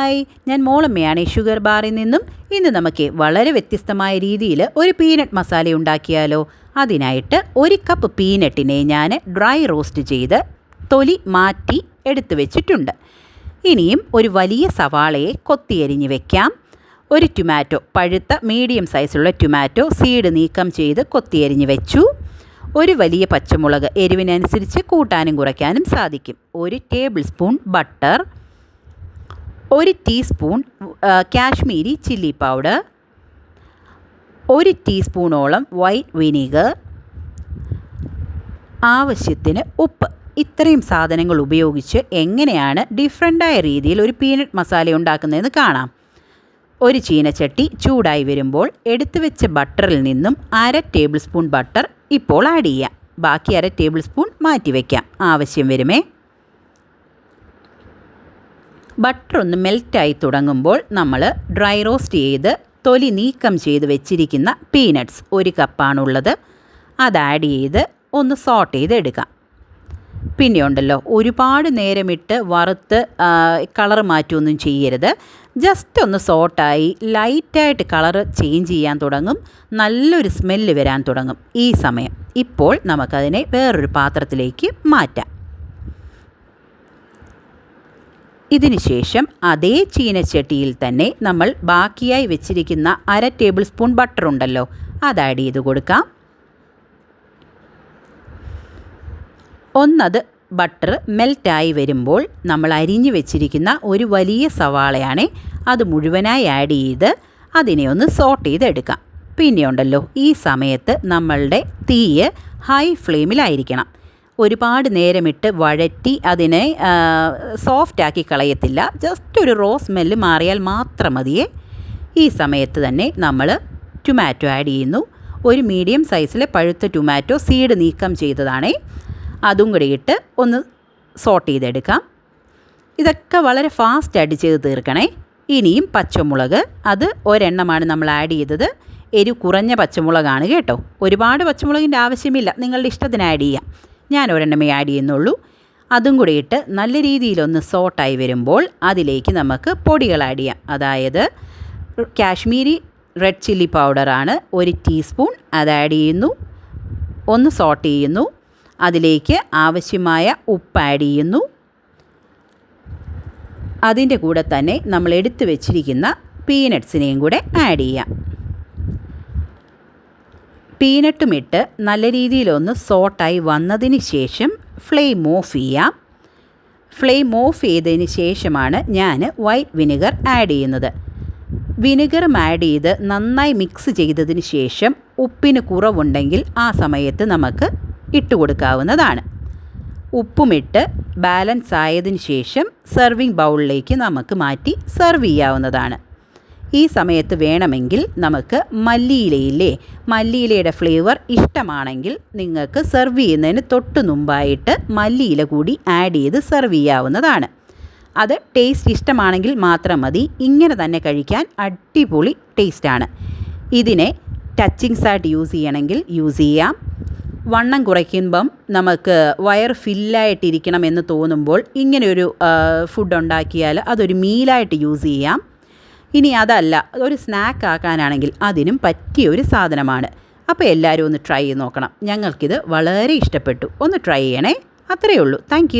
Hi, ഞാൻ മോളമ്മയാണ് sugar ബാറിൽ നിന്നും. ഇന്ന് നമുക്ക് വളരെ വ്യത്യസ്തമായ രീതിയിൽ ഒരു പീനട്ട് മസാല ഉണ്ടാക്കിയാലോ. അതിനായിട്ട് 1 കപ്പ് പീനട്ടിനെ ഞാൻ ഡ്രൈ റോസ്റ്റ് ചെയ്ത് തൊലി മാറ്റി എടുത്തു വെച്ചിട്ടുണ്ട്. ഇനിയും ഒരു വലിയ സവാളയെ കൊത്തിയരിഞ്ഞ് വെക്കാം. ഒരു ടൊമാറ്റോ, പഴുത്ത മീഡിയം സൈസുള്ള ടൊമാറ്റോ സീഡ് നീക്കം ചെയ്ത് കൊത്തിയരിഞ്ഞ് വെച്ചു. ഒരു വലിയ പച്ചമുളക്, എരിവിനനുസരിച്ച് കൂട്ടാനും കുറയ്ക്കാനും സാധിക്കും. 1 table spoon butter, 1 teaspoon Kashmiri chilli powder, 1 ടീസ്പൂണോളം വൈറ്റ് വിനീഗർ, ആവശ്യത്തിന് ഉപ്പ്. ഇത്രയും സാധനങ്ങൾ ഉപയോഗിച്ച് എങ്ങനെയാണ് ഡിഫറൻ്റായ രീതിയിൽ ഒരു പീനട്ട് മസാല ഉണ്ടാക്കുന്നതെന്ന് കാണാം. ഒരു ചീനച്ചട്ടി ചൂടായി വരുമ്പോൾ എടുത്തു വെച്ച ബട്ടറിൽ നിന്നും 1/2 ടേബിൾ സ്പൂൺ ബട്ടർ ഇപ്പോൾ ആഡ് ചെയ്യാം. ബാക്കി 1/2 ടേബിൾ സ്പൂൺ മാറ്റി വയ്ക്കാം, ആവശ്യം വരുമേ. ബട്ടർ ഒന്ന് മെൽറ്റായി തുടങ്ങുമ്പോൾ നമ്മൾ ഡ്രൈ റോസ്റ്റ് ചെയ്ത് തൊലി നീക്കം ചെയ്ത് വെച്ചിരിക്കുന്ന പീനട്ട്സ് 1 കപ്പാണുള്ളത്. അത് ആഡ് ചെയ്ത് ഒന്ന് സോട്ട് ചെയ്തെടുക്കാം. പിന്നെ ഉണ്ടല്ലോ, ഒരുപാട് നേരമിട്ട് വറുത്ത് കളർ മാറ്റുമൊന്നും ചെയ്യരുത്. ജസ്റ്റ് ഒന്ന് സോട്ടായി ലൈറ്റായിട്ട് കളറ് ചേഞ്ച് ചെയ്യാൻ തുടങ്ങും, നല്ലൊരു സ്മെല്ല് വരാൻ തുടങ്ങും ഈ സമയം. ഇപ്പോൾ നമുക്കതിനെ വേറൊരു പാത്രത്തിലേക്ക് മാറ്റാം. ഇതിന് ശേഷം അതേ ചീനച്ചട്ടിയിൽ തന്നെ നമ്മൾ ബാക്കിയായി വെച്ചിരിക്കുന്ന 1/2 ടേബിൾ സ്പൂൺ ബട്ടർ ഉണ്ടല്ലോ, അത് ആഡ് ചെയ്ത് കൊടുക്കാം. ഒന്നത് ബട്ടർ മെൽറ്റായി വരുമ്പോൾ നമ്മൾ അരിഞ്ഞു വെച്ചിരിക്കുന്ന ഒരു വലിയ സവാളയാണ്, അത് മുഴുവനായി ആഡ് ചെയ്ത് അതിനെ ഒന്ന് സോട്ട് ചെയ്തെടുക്കാം. പിന്നെ ഉണ്ടല്ലോ, ഈ സമയത്ത് നമ്മളുടെ തീയ് ഹൈ ഫ്ലെയിമിലായിരിക്കണം. ഒരുപാട് നേരമിട്ട് വഴറ്റി അതിനെ സോഫ്റ്റാക്കി കളയത്തില്ല. ജസ്റ്റ് ഒരു റോ സ്മെല്ല് മാറിയാൽ മാത്രം മതിയേ. ഈ സമയത്ത് തന്നെ നമ്മൾ ടൊമാറ്റോ ആഡ് ചെയ്യുന്നു. ഒരു മീഡിയം സൈസിലെ പഴുത്ത ടൊമാറ്റോ സീഡ് നീക്കം ചെയ്തതാണ്, അതും കൂടി ഇട്ട് ഒന്ന് സോട്ട് ചെയ്തെടുക്കാം. ഇതൊക്കെ വളരെ ഫാസ്റ്റായിട്ട് ചെയ്ത് തീർക്കണേ. ഇനിയും പച്ചമുളക്, അത് ഒരെണ്ണമാണ് നമ്മൾ ആഡ് ചെയ്തത്. എരിവ് കുറഞ്ഞ പച്ചമുളകാണ് കേട്ടോ, ഒരുപാട് പച്ചമുളകിൻ്റെ ആവശ്യമില്ല, നിങ്ങളുടെ ഇഷ്ടത്തിന് ആഡ് ചെയ്യാം. ഞാൻ ഒരെണ്ണമേ ആഡ് ചെയ്യുന്നുള്ളൂ. അതും കൂടി ഇട്ട് നല്ല രീതിയിലൊന്ന് സോട്ടായി വരുമ്പോൾ അതിലേക്ക് നമുക്ക് പൊടികൾ ആഡ് ചെയ്യാം. അതായത് കാശ്മീരി റെഡ് ചില്ലി പൗഡറാണ് 1 ടീസ്പൂൺ, അത് ആഡ് ചെയ്യുന്നു. ഒന്ന് സോട്ട് ചെയ്യുന്നു. അതിലേക്ക് ആവശ്യമായ ഉപ്പ് ആഡ് ചെയ്യുന്നു. അതിൻ്റെ കൂടെ തന്നെ നമ്മൾ എടുത്തു വെച്ചിരിക്കുന്ന പീനട്ട്സിനെയും കൂടെ ആഡ് ചെയ്യാം. പീനട്ടും ഇട്ട് നല്ല രീതിയിലൊന്ന് സോട്ടായി വന്നതിന് ശേഷം ഫ്ലെയിം ഓഫ് ചെയ്യാം. ഫ്ലെയിം ഓഫ് ചെയ്തതിന് ശേഷമാണ് ഞാൻ വൈറ്റ് വിനെഗർ ആഡ് ചെയ്യുന്നത്. വിനെഗറും ആഡ് ചെയ്ത് നന്നായി മിക്സ് ചെയ്തതിന് ശേഷം ഉപ്പിന് കുറവുണ്ടെങ്കിൽ ആ സമയത്ത് നമുക്ക് ഇട്ട് കൊടുക്കാവുന്നതാണ്. ഉപ്പുമിട്ട് ബാലൻസ് ആയതിനു ശേഷം സെർവിങ് ബൗളിലേക്ക് നമുക്ക് മാറ്റി സെർവ് ചെയ്യാവുന്നതാണ്. ഈ സമയത്ത് വേണമെങ്കിൽ നമുക്ക് മല്ലിയിലയുടെ ഫ്ലേവർ ഇഷ്ടമാണെങ്കിൽ നിങ്ങൾക്ക് സെർവ് ചെയ്യുന്നതിന് തൊട്ട് മുമ്പായിട്ട് മല്ലിയില കൂടി ആഡ് ചെയ്ത് സെർവ് ചെയ്യാവുന്നതാണ്. അത് ടേസ്റ്റ് ഇഷ്ടമാണെങ്കിൽ മാത്രം മതി. ഇങ്ങനെ തന്നെ കഴിക്കാൻ അടിപൊളി ടേസ്റ്റാണ്. ഇതിനെ ടച്ചിങ്സ് ആയിട്ട് യൂസ് ചെയ്യണമെങ്കിൽ യൂസ് ചെയ്യാം. വണ്ണം കുറയ്ക്കുമ്പം നമുക്ക് വയർ ഫില്ലായിട്ടിരിക്കണം എന്ന് തോന്നുമ്പോൾ ഇങ്ങനെയൊരു ഫുഡ് ഉണ്ടാക്കിയാൽ അതൊരു മീലായിട്ട് യൂസ് ചെയ്യാം. ഇനി അതല്ല, ഒരു സ്നാക്ക് ആക്കാനാണെങ്കിൽ അതിനും പറ്റിയൊരു സാധനമാണ്. അപ്പോൾ എല്ലാവരും ഒന്ന് ട്രൈ ചെയ്ത് നോക്കണം. ഞങ്ങൾക്കിത് വളരെ ഇഷ്ടപ്പെട്ടു. ഒന്ന് ട്രൈ ചെയ്യണേ. അത്രയേ ഉള്ളൂ. താങ്ക്